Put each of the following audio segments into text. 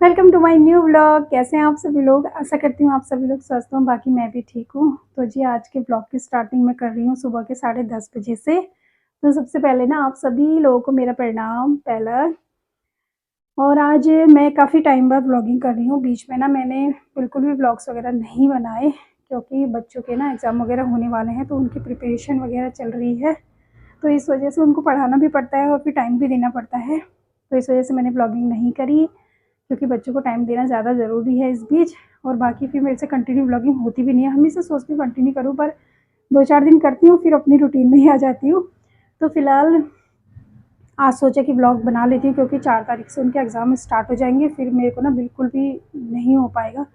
Welcome to my new vlog. कैसे हैं आप सभी लोग? आशा करती हूँ आप सभी लोग स्वस्थ हों, बाकी मैं भी ठीक हूँ। तो जी आज के व्लॉग की स्टार्टिंग मैं कर रही हूँ सुबह के 10:30 बजे से। तो सबसे पहले ना आप सभी लोगों को मेरा प्रणाम पहला। और आज मैं काफ़ी टाइम बाद व्लॉगिंग कर रही हूँ। बीच में ना मैंने बिल्कुल भी व्लॉग्स वगैरह नहीं बनाए क्योंकि बच्चों के ना एग्ज़ाम वगैरह होने वाले हैं, तो उनकी प्रिपरेशन वगैरह चल रही है। तो इस वजह से उनको पढ़ाना भी पड़ता है और फिर टाइम भी देना पड़ता है। तो इस वजह से मैंने व्लॉगिंग नहीं करी क्योंकि बच्चों को टाइम देना ज़्यादा ज़रूरी है इस बीच। और बाकी फिर मेरे से कंटिन्यू व्लॉगिंग होती भी नहीं है। हमेशा सोचती हूँ कंटिन्यू करूँ, पर 2-4 दिन करती हूँ फिर अपनी रूटीन में ही आ जाती हूँ। तो फिलहाल आज सोचा कि व्लॉग बना लेती हूँ क्योंकि 4 तारीख से उनके एग्ज़ाम स्टार्ट हो जाएंगे, फिर मेरे को ना बिल्कुल भी नहीं हो पाएगा।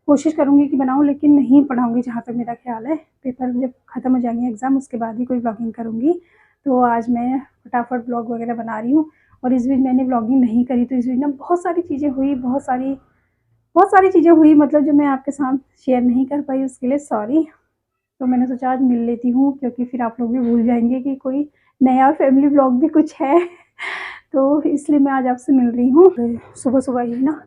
कोशिश करूँगी कि बनाऊँ, लेकिन नहीं पढ़ाऊँगी जहाँ तक मेरा ख्याल है। पेपर जब ख़त्म हो जाएंगे एग्ज़ाम, उसके बाद ही कोई व्लॉगिंग करूँगी। तो आज मैं फटाफट व्लॉग वगैरह बना रही हूँ। और इस बीच मैंने व्लॉगिंग नहीं करी, तो इस बीच ना बहुत सारी चीज़ें हुई, बहुत सारी चीज़ें हुई, मतलब जो मैं आपके साथ शेयर नहीं कर पाई, उसके लिए सॉरी। तो मैंने सोचा आज मिल लेती हूँ क्योंकि फिर आप लोग भी भूल जाएंगे कि कोई नया फैमिली व्लॉग भी कुछ है। तो इसलिए मैं आज आपसे मिल रही हूँ। सुबह सुबह ही ना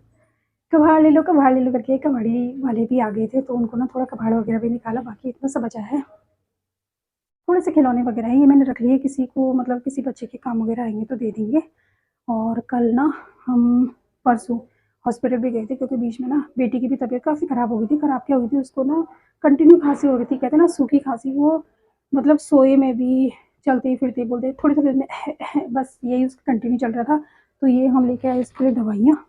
कबाड़ ले लो करके कबाड़ी वाले भी आ गए थे, तो उनको ना थोड़ा कबाड़ वगैरह भी निकाला, बाकी इतना सा बचा है। थोड़े से खिलौने वगैरह हैं, ये मैंने रख लिए, किसी को मतलब किसी बच्चे के काम वगैरह आएंगे तो दे देंगे। और कल ना हम परसों हॉस्पिटल भी गए थे क्योंकि बीच में ना बेटी की भी तबीयत काफ़ी ख़राब हो गई थी। ख़राब क्या हो गई थी, उसको ना कंटिन्यू खांसी हो रही थी, कहते हैं ना सूखी खांसी। वो मतलब सोए में भी, चलते फिरते बोलते थोड़ी थोड़ी देर में बस यही उसका कंटिन्यू चल रहा था। तो ये हम लेके आए इसके लिए दवाइयाँ।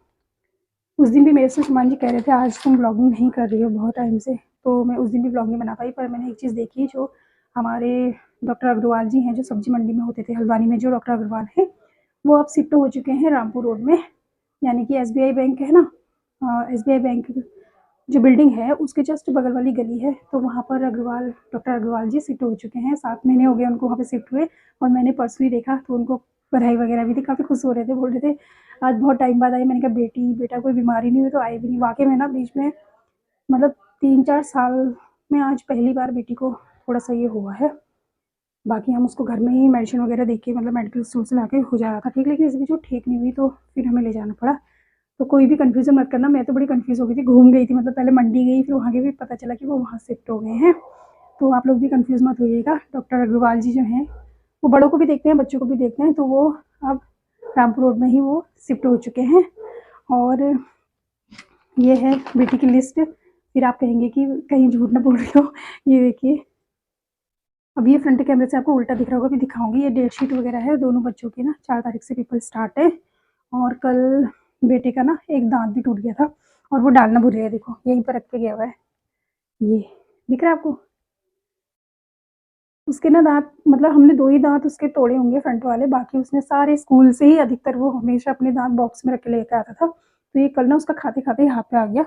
उस दिन भी मेरे से सुमान जी कह रहे थे आज तुम ब्लॉगिंग नहीं कर रही हो बहुत टाइम से, तो मैं उस दिन भी ब्लॉग नहीं बना पाई। पर मैंने एक चीज़ देखी, जो हमारे डॉक्टर अग्रवाल जी हैं जो सब्जी मंडी में होते थे हल्द्वानी में, जो डॉक्टर अग्रवाल हैं वो अब शिफ्ट हो चुके हैं रामपुर रोड में। यानी कि एसबीआई बैंक है ना, एसबीआई बैंक जो बिल्डिंग है उसके जस्ट बगल वाली गली है, तो वहाँ पर डॉक्टर अग्रवाल जी शिफ्ट हो चुके हैं। 7 महीने हो गए उनको वहाँ पे शिफ्ट हुए। और मैंने परसों ही देखा तो उनको बधाई वगैरह भी थी, काफ़ी खुश हो रहे थे, बोल रहे थे आज बहुत टाइम बाद आई। मैंने कहा बेटा कोई बीमारी नहीं हुई तो आए भी नहीं। वाकई में ना बीच में मतलब 3-4 साल में आज पहली बार बेटी को थोड़ा सा ये हुआ है। बाकी हम उसको घर में ही मेडिसिन वगैरह दे के, मतलब मेडिकल स्टोर से लाके हो जा रहा था ठीक, लेकिन इस बीच वो ठीक नहीं हुई तो फिर हमें ले जाना पड़ा। तो कोई भी कन्फ्यूज़न मत करना, मैं तो बड़ी कन्फ्यूज़ हो गई थी, घूम गई थी, मतलब पहले मंडी गई फिर वहाँ के भी पता चला कि वो वहाँ शिफ्ट हो गए हैं। तो आप लोग भी कन्फ्यूज़ मत होइएगा। डॉक्टर अग्रवाल जी जो हैं वो बड़ों को भी देखते हैं बच्चों को भी देखते हैं, तो वो अब रामपुर रोड में ही वो शिफ्ट हो चुके हैं। और ये है बेटी की लिस्ट। फिर आप कहेंगे कि कहीं झूठ ना बोल रही हो। ये देखिए, अब ये फ्रंट कैमरे से आपको उल्टा दिख रहा होगा, भी दिखाऊंगी। ये डेट शीट वगैरह है दोनों बच्चों की ना, 4 तारीख से पेपर स्टार्ट है। और कल बेटे का ना एक दांत भी टूट गया था और वो डालना भूल गया, देखो यहीं पर रख के गया हुआ है, ये दिख रहा है आपको? उसके ना दांत, मतलब हमने 2 ही दांत उसके तोड़े होंगे फ्रंट वाले, बाकी उसने सारे स्कूल से ही अधिकतर वो हमेशा अपने दांत बॉक्स में रख के लेकर आता था। तो ये कल ना उसका खाते खाते ही हाथ पे आ गया।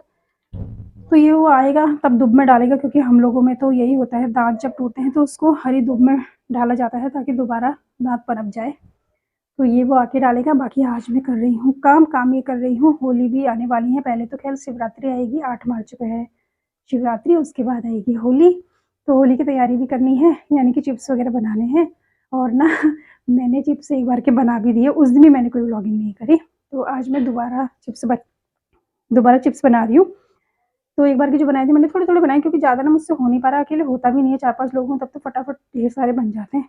तो ये वो आएगा तब दुब में डालेगा, क्योंकि हम लोगों में तो यही होता है, दांत जब टूटते हैं तो उसको हरी दुब में डाला जाता है ताकि दोबारा दांत पनप जाए। तो ये वो आके डालेगा। बाकी आज मैं कर रही हूँ काम ये कर रही हूँ। होली भी आने वाली है, पहले तो खैर शिवरात्रि आएगी, 8 मार्च को है शिवरात्रि, उसके बाद आएगी होली। तो होली की तैयारी भी करनी है, यानी कि चिप्स वगैरह बनाने हैं। और ना मैंने चिप्स एक बार के बना भी दिए, उस दिन भी मैंने कोई व्लॉगिंग नहीं करी। तो आज मैं दोबारा चिप्स बना रही हूँ। तो एक बार की जो बनाई थी मैंने थोड़े थोड़े बनाए, क्योंकि ज़्यादा ना मुझसे हो नहीं पा रहा, अकेले होता भी नहीं है, 4-5 लोग हों तब तो फटाफट ढेर सारे बन जाते हैं।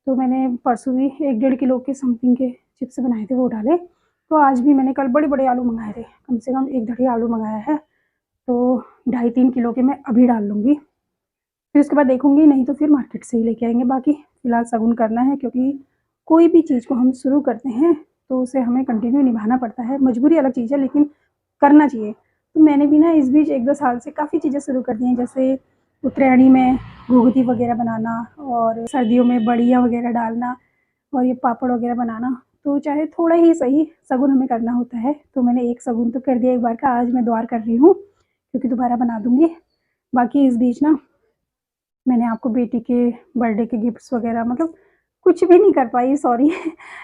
तो मैंने परसों भी 1-1.5 किलो के समथिंग के चिप्स बनाए थे, वो डाले। तो आज भी मैंने कल बड़े बड़े आलू मंगाए थे, कम से कम 1 धड़ी आलू मंगाया है। तो 2.5-3 किलो के मैं अभी डाल लूँगी, फिर उसके बाद देखूँगी, नहीं तो फिर मार्केट से ही लेके आएंगे। बाकी फिलहाल शगुन करना है, क्योंकि कोई भी चीज़ को हम शुरू करते हैं तो उसे हमें कंटिन्यू निभाना पड़ता है। मजबूरी अलग चीज़ है, लेकिन करना चाहिए। तो मैंने भी ना इस बीच 1-2 साल से काफ़ी चीज़ें शुरू कर दी हैं, जैसे उत्तरायणी में घुघुती वगैरह बनाना, और सर्दियों में बड़ियाँ वगैरह डालना, और ये पापड़ वगैरह बनाना। तो चाहे थोड़ा ही सही शगुन हमें करना होता है। तो मैंने एक शगुन तो कर दिया एक बार का, आज मैं द्वार कर रही हूँ क्योंकि दोबारा बना दूँगी। बाकी इस बीच ना मैंने आपको बेटी के बर्थडे के गिफ्ट्स वगैरह, मतलब कुछ भी नहीं कर पाई, सॉरी।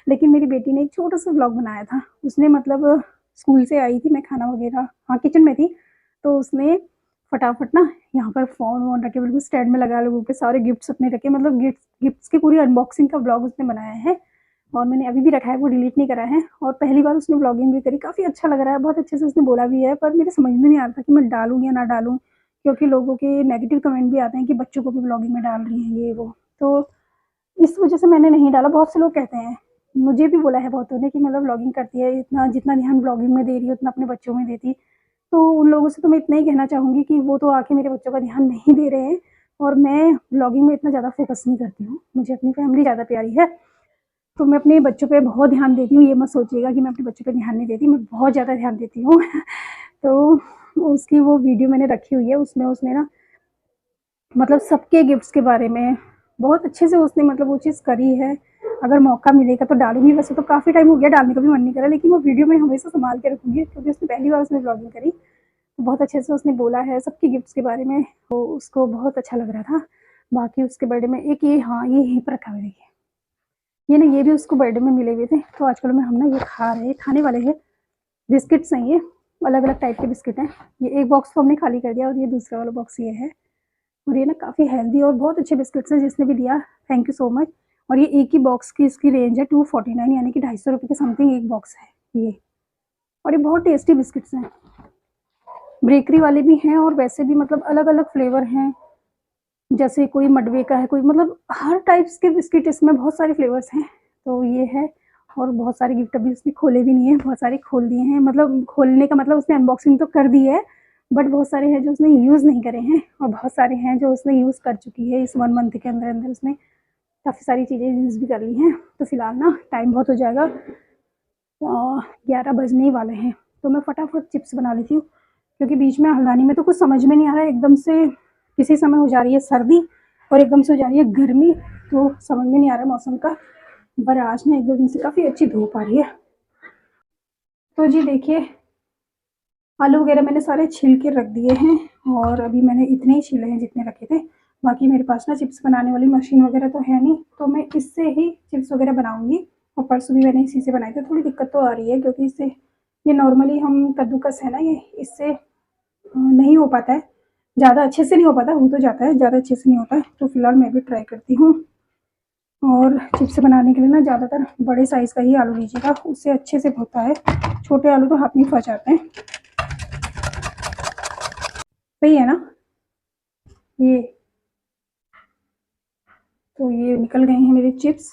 लेकिन मेरी बेटी ने एक छोटा सा ब्लॉग बनाया था। उसने मतलब स्कूल से आई थी, मैं खाना वगैरह, हाँ किचन में थी, तो उसने फटाफट ना यहाँ पर फ़ोन वोन रखे, बिल्कुल स्टैंड में लगा लोगों के सारे गिफ्ट्स अपने रखे, मतलब गिफ्ट्स की पूरी अनबॉक्सिंग का ब्लॉग उसने बनाया है। और मैंने अभी भी रखा है, वो डिलीट नहीं करा है। और पहली बार उसने व्लॉगिंग भी करी, काफ़ी अच्छा लग रहा है, बहुत अच्छे से उसने बोला भी है, पर मेरे समझ में नहीं आ रहा था कि मैं डालूँ या ना डालूँ, क्योंकि लोगों के नेगेटिव कमेंट भी आते हैं कि बच्चों को भी व्लॉगिंग में डाल रही हैं ये वो। तो इस वजह से मैंने नहीं डाला। बहुत से लोग कहते हैं, मुझे भी बोला है बहुतों ने कि मतलब व्लॉगिंग करती है, इतना जितना ध्यान व्लॉगिंग में दे रही है उतना अपने बच्चों में देती। तो उन लोगों से तो मैं इतना ही कहना चाहूँगी कि वो तो आके मेरे बच्चों का ध्यान नहीं दे रहे हैं, और मैं व्लॉगिंग में इतना ज़्यादा फ़ोकस नहीं करती हूँ। मुझे अपनी फैमिली ज़्यादा प्यारी है, तो मैं अपने बच्चों पे बहुत ध्यान देती हूँ। ये मत सोचिएगा कि मैं अपने बच्चों पे ध्यान नहीं देती, मैं बहुत ज़्यादा ध्यान देती हूँ। तो उसकी वो वीडियो मैंने रखी हुई है, उसमें उसने ना मतलब सबके गिफ्ट्स के बारे में बहुत अच्छे से उसने मतलब वो चीज़ करी है। अगर मौका मिलेगा तो डालूँगी, वैसे तो काफ़ी टाइम हो गया, डालने का भी मन नहीं करा, लेकिन वो वीडियो मैं हमेशा सँभाल के रखूँगी, क्योंकि उसने पहली बार उसमें व्लॉगिंग करी। तो बहुत अच्छे से उसने बोला है सबके गिफ्ट्स के बारे में, तो उसको बहुत अच्छा लग रहा था। बाकी उसके बर्थडे में एक ये, हाँ, ये यहीं पर रखा हुआ है देखिए। ये ना, ये भी उसको बर्थडे में मिले हुए थे, तो आजकल में हम ना ये खा रहे हैं, खाने वाले हैं। बिस्किट्स हैं ये, अलग-अलग टाइप के बिस्किट हैं। ये एक बॉक्स तो हमने खाली कर दिया, और ये दूसरा वाला बॉक्स ये है। और ये ना काफ़ी हेल्दी और बहुत अच्छे बिस्किट्स हैं, जिसने भी दिया थैंक यू सो मच। और ये एक ही बॉक्स की इसकी रेंज है 249, यानी कि 250 रुपये के समथिंग एक बॉक्स है ये। और ये बहुत टेस्टी बिस्किट्स हैं, बेकरी वाले भी हैं और वैसे भी, मतलब अलग-अलग फ्लेवर हैं। जैसे कोई मडवे का है, कोई मतलब हर टाइप्स के बिस्किट, इसमें बहुत सारे फ्लेवर्स हैं। तो ये है, और बहुत सारे गिफ्ट अभी उसने खोले भी नहीं है, बहुत सारे खोल दिए हैं, मतलब खोलने का मतलब उसने अनबॉक्सिंग तो कर दी है, बट बहुत सारे हैं जो उसने यूज़ नहीं करे हैं, और बहुत सारे हैं जो उसने यूज़ कर चुकी है। इस 1 मंथ के अंदर-अंदर उसने काफ़ी सारी चीज़ें यूज़ भी कर ली हैं। तो फिलहाल ना टाइम बहुत हो जाएगा, 11 बजने ही वाले हैं, तो मैं फटाफट चिप्स बना लेती हूँ, क्योंकि बीच में हल्द्वानी में तो कुछ समझ में नहीं आ रहा है, एकदम से किसी समय हो जा रही है सर्दी और एकदम से हो जा रही है गर्मी, तो समझ में नहीं आ रहा है मौसम का। पर आज ना 1-2 दिन से काफ़ी अच्छी धूप आ रही है। तो जी देखिए, आलू वगैरह मैंने सारे छील के रख दिए हैं, और अभी मैंने इतने ही छीले हैं जितने रखे थे। बाकी मेरे पास ना चिप्स बनाने वाली मशीन वगैरह तो है नहीं, तो मैं इससे ही चिप्स वगैरह बनाऊँगी। और परसों भी मैंने इसी से बनाए थे। थोड़ी दिक्कत तो आ रही है, क्योंकि इससे ये नॉर्मली हम कद्दूकस है ना, ये इससे नहीं हो पाता है, ज़्यादा अच्छे से नहीं हो पाता, हो तो जाता है, ज़्यादा अच्छे से नहीं होता है। तो फिलहाल मैं भी ट्राई करती हूँ। और चिप्स बनाने के लिए ना ज़्यादातर बड़े साइज़ का ही आलू लीजिएगा, उससे अच्छे से होता है। छोटे आलू तो हाथ में फंस जाते हैं। सही है ना ये। तो ये निकल गए हैं मेरे चिप्स,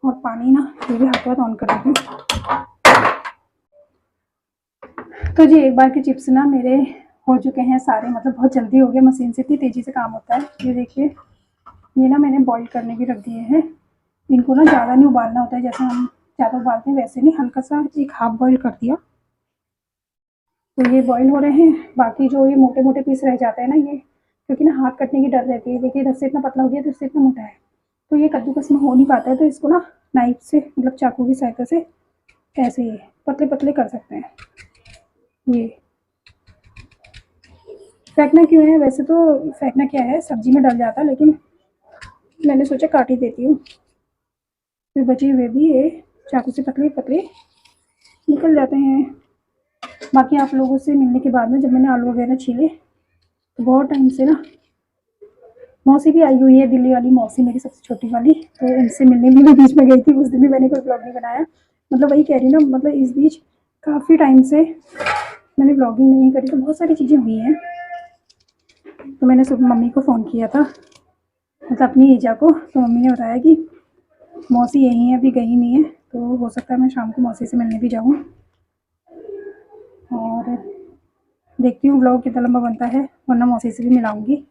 और पानी ना ये भी हाथ ऑन कर देती हूँ। तो जी एक बार के चिप्स ना मेरे हो चुके हैं सारे, मतलब बहुत जल्दी हो गया, मशीन से इतनी तेज़ी से काम होता है। ये देखिए, ये ना मैंने बॉईल करने भी रख दिए हैं। इनको ना ज़्यादा नहीं उबालना होता है, जैसे हम ज़्यादा उबालते हैं वैसे नहीं, हल्का सा एक हाफ बॉईल कर दिया। तो ये बॉईल हो रहे हैं। बाकी जो ये मोटे मोटे पीस रह जाते हैं ना, ये क्योंकि ना हाथ कटने की डर रहती है। देखिए इधर से इतना पतला हो गया, तो इससे इतना मोटा है, तो ये कद्दूकस में हो नहीं पाता है। तो इसको ना नाइफ से, मतलब चाकू की सहायता से ऐसे ही पतले पतले कर सकते हैं। ये फेंकना क्यों है, वैसे तो फेंकना क्या है, सब्जी में डल जाता है, लेकिन मैंने सोचा काट ही देती हूँ। फिर बचे हुए भी ये चाकू से पतले पतले निकल जाते हैं। बाकी आप लोगों से मिलने के बाद में, जब मैंने आलू वगैरह छीले, तो बहुत टाइम से ना मौसी भी आई हुई है, दिल्ली वाली मौसी मेरी सबसे छोटी वाली, तो उनसे मिलने भी मैं बीच में गई थी। उस दिन भी मैंने कोई ब्लॉग नहीं बनाया, मतलब वही कह रही हूँ ना, मतलब इस बीच काफ़ी टाइम से मैंने ब्लॉगिंग नहीं करी, तो बहुत सारी चीज़ें हुई हैं। तो मैंने सुबह मम्मी को फ़ोन किया था, मतलब अपनी ईजा को, तो मम्मी ने बताया कि मौसी यहीं है, अभी गई नहीं है, तो हो सकता है मैं शाम को मौसी से मिलने भी जाऊँ। और देखती हूँ ब्लॉग कितना लंबा बनता है, वरना मौसी से भी मिलाऊँगी।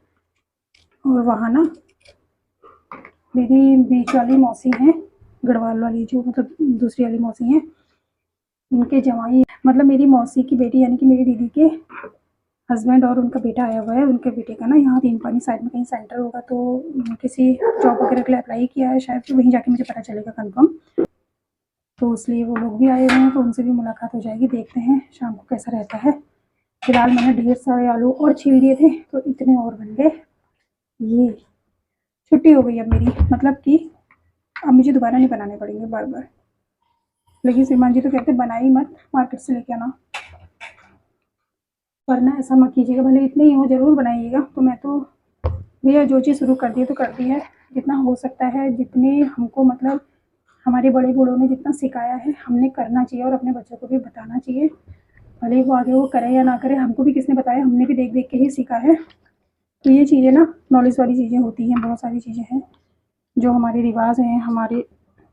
और वहाँ ना मेरी बीच वाली मौसी हैं, गढ़वाल वाली, जो मतलब दूसरी वाली मौसी हैं, उनके जवाई, मतलब मेरी मौसी की बेटी, यानी कि मेरी दीदी के हस्बैंड और उनका बेटा आया हुआ है। उनके बेटे का ना यहाँ 3 पानी साइड में कहीं सेंटर होगा, तो किसी जॉब वगैरह के लिए अप्लाई किया है शायद, तो वहीं जाके मुझे पता चलेगा कंफर्म। तो इसलिए वो लोग भी आए हुए हैं, तो उनसे भी मुलाकात हो जाएगी। देखते हैं शाम को कैसा रहता है। फिलहाल मैंने ढेर सारे आलू और छील दिए थे, तो इतने और बन गए। ये छुट्टी हो गई अब मेरी, मतलब कि अब मुझे दोबारा नहीं बनाने पड़ेंगे बार बार। लेकिन श्रीमान जी तो कहते बना ही मत, मार्केट से लेके आना। वरना ऐसा मत कीजिएगा, भले इतने ही हो ज़रूर बनाइएगा। तो मैं तो भैया जो चीज़ शुरू कर दी है तो कर दी है, जितना हो सकता है, जितने हमको मतलब हमारे बड़े बूढ़ों ने जितना सिखाया है हमने करना चाहिए और अपने बच्चों को भी बताना चाहिए, भले ही वो आगे वो करे या ना करे, हमको भी किसने बताया, हमने भी देख देख के ही सीखा है। तो ये चीज़ें ना नॉलेज वाली चीज़ें होती हैं, बहुत सारी चीज़ें हैं जो हमारे रिवाज हैं, हमारे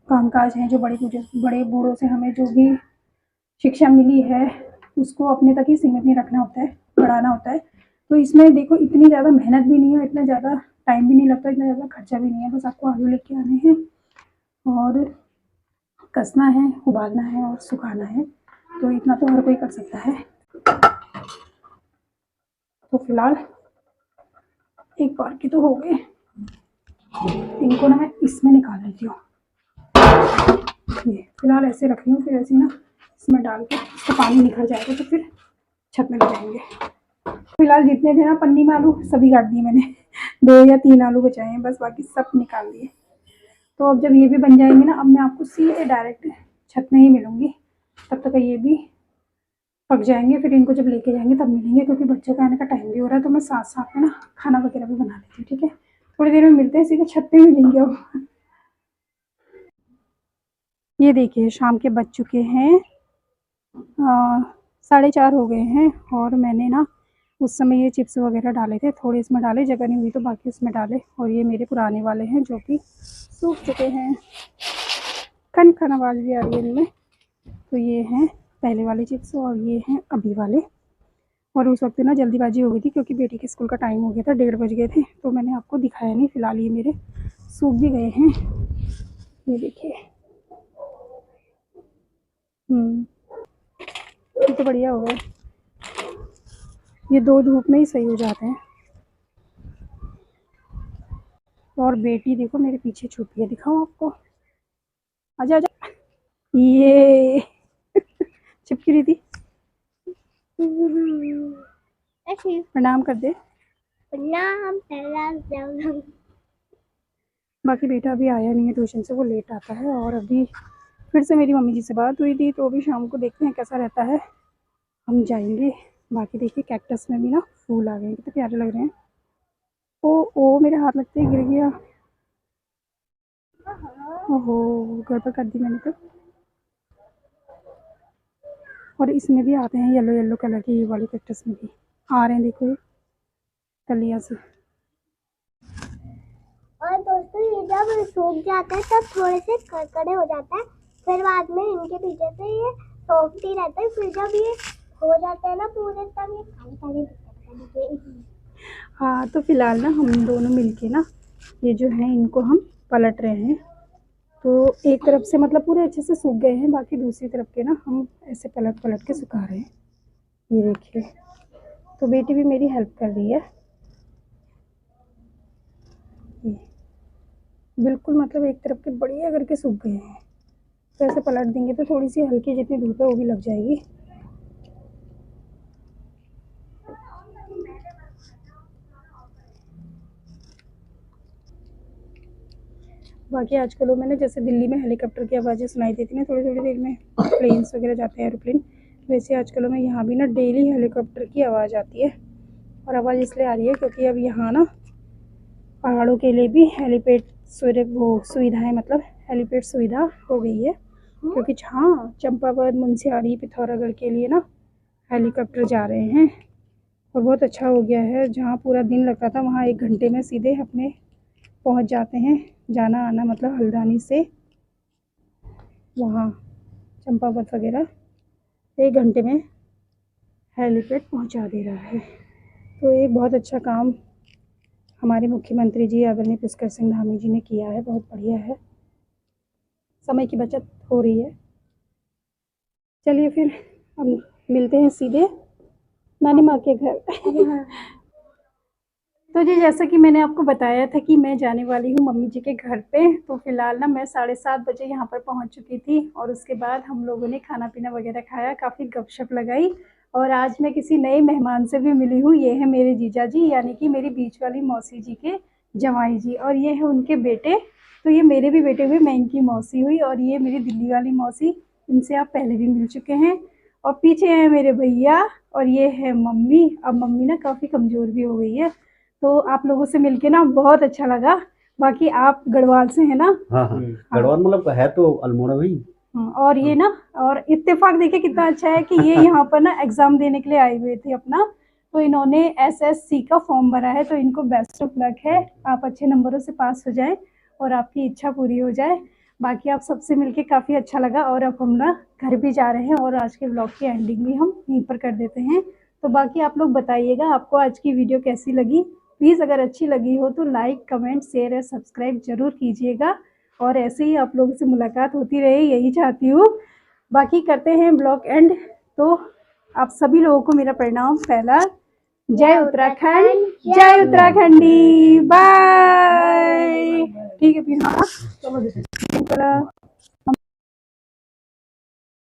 कामकाज हैं, जो बड़े बूढ़ों से हमें जो भी शिक्षा मिली है उसको अपने तक ही सीमित नहीं रखना होता है, बढ़ाना होता है। तो इसमें देखो इतनी ज़्यादा मेहनत भी नहीं है, इतना ज़्यादा टाइम भी नहीं लगता, इतना ज़्यादा खर्चा भी नहीं है, बस आपको आलू लेके आने हैं और कसना है, उबालना है और सुखाना है। तो इतना तो हर कोई कर सकता है। तो फिलहाल एक बार की तो हो गए, इनको ना मैं इसमें निकाल लेती हूँ। ये फिलहाल ऐसे रख लूँ, फिर ऐसे ना इसमें डाल के इसका पानी निकल जाएगा तो फिर छत में ले जाएंगे। फिलहाल जितने थे ना पन्नी में आलू सभी काट दिए मैंने, 2 या 3 आलू बचाए हैं बस, बाकी सब निकाल दिए। तो अब जब ये भी बन जाएंगे ना, अब मैं आपको सीधे डायरेक्ट छत में ही मिलूंगी, तब तक ये भी पक जाएंगे, फिर इनको जब लेके जाएंगे तब मिलेंगे, क्योंकि बच्चों का आने का टाइम भी हो रहा है। तो मैं साथ साथ में ना खाना वगैरह भी बना लेती हूँ, ठीक है। थोड़ी देर में मिलते हैं, सीधे छत पे मिलेंगे अब। ये देखिए शाम के बज चुके हैं 4:30 हो गए हैं, और मैंने ना उस समय ये चिप्स वगैरह डाले थे, थोड़े इसमें डाले, जगह नहीं हुई तो बाकी इसमें डाले। और ये मेरे पुराने वाले हैं जो कि सूख चुके हैं, खन आवाज़ भी आ रही है इनमें। तो ये हैं पहले वाले चिप्स और ये हैं अभी वाले। और उस वक्त ना जल्दीबाजी हो गई थी क्योंकि बेटी के स्कूल का टाइम हो गया था, 1:30 बज गए थे, तो मैंने आपको दिखाया नहीं। फिलहाल ये मेरे सूख भी गए हैं, ये देखिए। ये तो बढ़िया हो गया, ये 2 धूप में ही सही हो जाते हैं। और बेटी देखो मेरे पीछे छुपी है, दिखाऊं आपको, आजा आजा, ये चिपकी रही थी। प्रणाम कर दे। प्रणाम। बाकी बेटा अभी आया नहीं है ट्यूशन से, वो लेट आता है। और अभी फिर से मेरी मम्मी जी से बात हुई थी, तो अभी शाम को देखते हैं कैसा रहता है, हम जाएंगे। बाकी देखिए कैक्टस में भी ना फूल आ गए हैं, कितने प्यारे लग रहे हैं। ओ मेरे हाथ लगते ही गिर गया, ओहो गड़बड़ कर दी मैंने तो। और इसमें भी आते हैं येलो येलो कलर के, ये वाले कैक्टस में भी आ रहे हैं, देखो ये कलियां से। और दोस्तों ये जब सूख जाता है तब थोड़े से कड़कड़े हो जाता है, फिर बाद में इनके पीछे से ये सॉफ्ट ही रहता है, फिर जब ये हो जाता है ना पूरे तब ये खाली खाली। हाँ तो फिलहाल ना हम दोनों मिलके ना ये जो है इनको हम पलट रहे हैं। तो एक तरफ से मतलब पूरे अच्छे से सूख गए हैं, बाकी दूसरी तरफ के ना हम ऐसे पलट पलट के सुखा रहे हैं, ये देखिए। तो बेटी भी मेरी हेल्प कर रही है, ये बिल्कुल मतलब एक तरफ के बढ़िया करके सूख गए हैं। तो ऐसे पलट देंगे तो थोड़ी सी हल्की जितनी धूप है वो भी लग जाएगी। बाकी आजकल मैंने जैसे दिल्ली में हेलीकॉप्टर की आवाज़ें सुनाई देती ना थोड़ी थोड़ी देर में, प्लेन्स वगैरह जाते हैं एरोप्लेन, वैसे आजकल में यहाँ भी ना डेली हेलीकॉप्टर की आवाज़ आती है। और आवाज़ इसलिए आ रही है क्योंकि अब यहाँ ना पहाड़ों के लिए भी हेलीपैड सुविधाएँ, मतलब हेलीपैड सुविधा हो गई है। क्योंकि हाँ चंपावत, मुंशियारी, पिथौरागढ़ के लिए ना हेलीकॉप्टर जा रहे हैं, और बहुत अच्छा हो गया है। जहाँ पूरा दिन लगता था वहाँ 1 घंटे में सीधे अपने पहुँच जाते हैं, जाना आना मतलब हल्द्वानी से वहाँ चंपावत वगैरह 1 घंटे में हेलीपैड पहुँचा दे रहा है। तो एक बहुत अच्छा काम हमारे मुख्यमंत्री जी आदरणीय पुष्कर सिंह धामी जी ने किया है, बहुत बढ़िया है, समय की बचत हो रही है। चलिए फिर अब मिलते हैं सीधे नानी माँ के घर। तो जी जैसा कि मैंने आपको बताया था कि मैं जाने वाली हूँ मम्मी जी के घर पे, तो फिलहाल ना मैं 7:30 बजे यहाँ पर पहुँच चुकी थी। और उसके बाद हम लोगों ने खाना पीना वगैरह खाया, काफ़ी गपशप लगाई। और आज मैं किसी नए मेहमान से भी मिली हूँ, ये है मेरे जीजा जी, यानी कि मेरी बीच वाली मौसी जी के जवाई जी, और ये है उनके बेटे। तो ये मेरे भी बेटे हुए, मैं इनकी मौसी हुई, और ये मेरी दिल्ली वाली मौसी, इनसे आप पहले भी मिल चुके हैं। और पीछे है मेरे भैया, और ये है मम्मी। अब मम्मी ना काफ़ी कमज़ोर भी हो गई है, तो आप लोगों से मिलके ना बहुत अच्छा लगा। बाकी आप गढ़वाल से है ना? हाँ हाँ, गढ़वाल मतलब है तो अल्मोड़ा भाई। और ये ना, और इत्तेफाक देखिए कितना अच्छा है कि ये यहाँ पर ना एग्जाम देने के लिए आए हुए थे अपना, तो इन्होंने एसएससी का फॉर्म भरा है, तो इनको बेस्ट ऑफ लक है, आप अच्छे नंबरों से पास हो जाएं और आपकी इच्छा पूरी हो जाए। बाकी आप सबसे मिलके काफ़ी अच्छा लगा, और अब हम ना घर भी जा रहे हैं और आज के ब्लॉग की एंडिंग भी हम यहीं पर कर देते हैं। तो बाकी आप लोग बताइएगा आपको आज की वीडियो कैसी लगी। प्लीज़ अगर अच्छी लगी हो तो लाइक, कमेंट, शेयर और सब्सक्राइब जरूर कीजिएगा, और ऐसे ही आप लोगों से मुलाकात होती रहे यही चाहती हूँ। बाकी करते हैं ब्लॉग एंड। तो आप सभी लोगों को मेरा प्रणाम पहला। जय उत्तराखंड, जय उत्तराखंडी, बाय। ठीक है फिर, हाँ चलो।